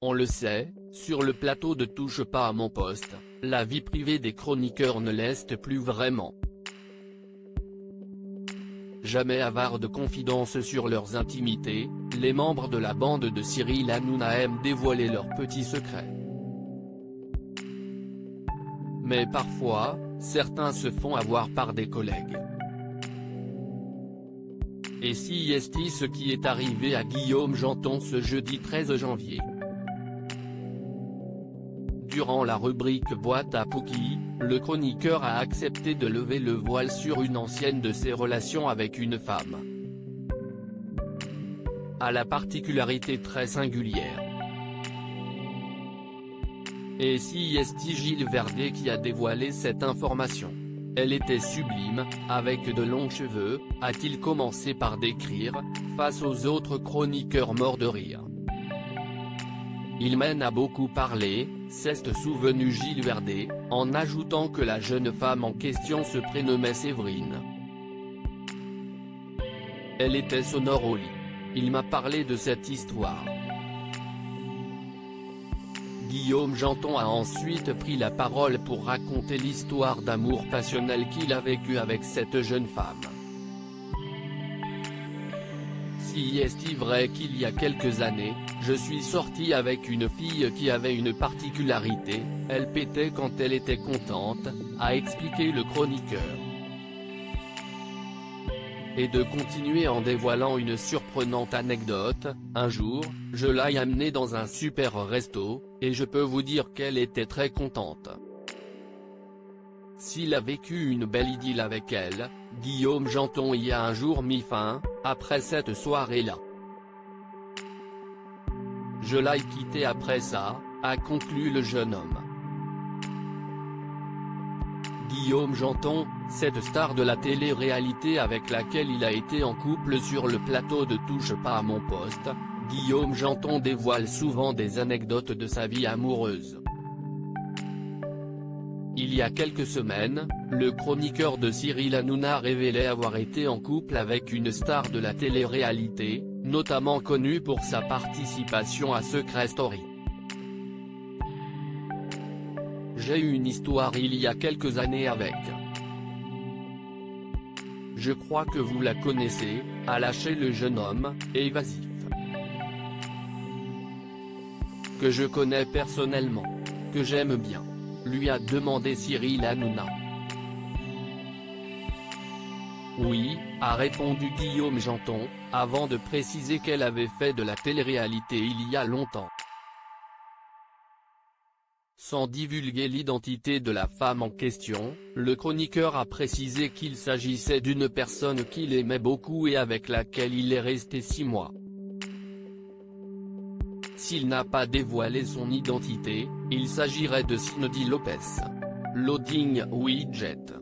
On le sait, sur le plateau de Touche pas à mon poste, la vie privée des chroniqueurs ne l'est plus vraiment. Jamais avares de confidences sur leurs intimités, les membres de la bande de Cyril Hanouna aiment dévoiler leurs petits secrets. Mais parfois, certains se font avoir par des collègues. Et si est ce qui est arrivé à Guillaume Janton ce jeudi 13 janvier. Durant la rubrique Boîte à Pookie, le chroniqueur a accepté de lever le voile sur une ancienne de ses relations avec une femme. À la particularité très singulière. Et si est Gilles Verdet qui a dévoilé cette information. Elle était sublime, avec de longs cheveux, a-t-il commencé par décrire, face aux autres chroniqueurs morts de rire. Il m'en a beaucoup parlé, s'est souvenu Gilles Verdet, en ajoutant que la jeune femme en question se prénommait Séverine. Elle était sonore au lit. Il m'a parlé de cette histoire. Guillaume Janton a ensuite pris la parole pour raconter l'histoire d'amour passionnel qu'il a vécu avec cette jeune femme. Si est vrai qu'il y a quelques années, je suis sorti avec une fille qui avait une particularité, elle pétait quand elle était contente, a expliqué le chroniqueur. Et de continuer en dévoilant une surprenante anecdote, un jour, je l'ai amenée dans un super resto, et je peux vous dire qu'elle était très contente. S'il a vécu une belle idylle avec elle, Guillaume Janton y a un jour mis fin, après cette soirée-là. Je l'ai quitté après ça, a conclu le jeune homme. Guillaume Janton, cette star de la télé-réalité avec laquelle il a été en couple sur le plateau de Touche pas à mon poste, Guillaume Janton dévoile souvent des anecdotes de sa vie amoureuse. Il y a quelques semaines, le chroniqueur de Cyril Hanouna révélait avoir été en couple avec une star de la télé-réalité, notamment connue pour sa participation à Secret Story. J'ai eu une histoire il y a quelques années avec. Je crois que vous la connaissez, a lâché le jeune homme, évasif. Que je connais personnellement. Que j'aime bien. Lui a demandé Cyril Hanouna. Oui, a répondu Guillaume Janton, avant de préciser qu'elle avait fait de la télé-réalité il y a longtemps. Sans divulguer l'identité de la femme en question, le chroniqueur a précisé qu'il s'agissait d'une personne qu'il aimait beaucoup et avec laquelle il est resté 6 mois. S'il n'a pas dévoilé son identité, il s'agirait de Cindy Lopez. Loading Widget.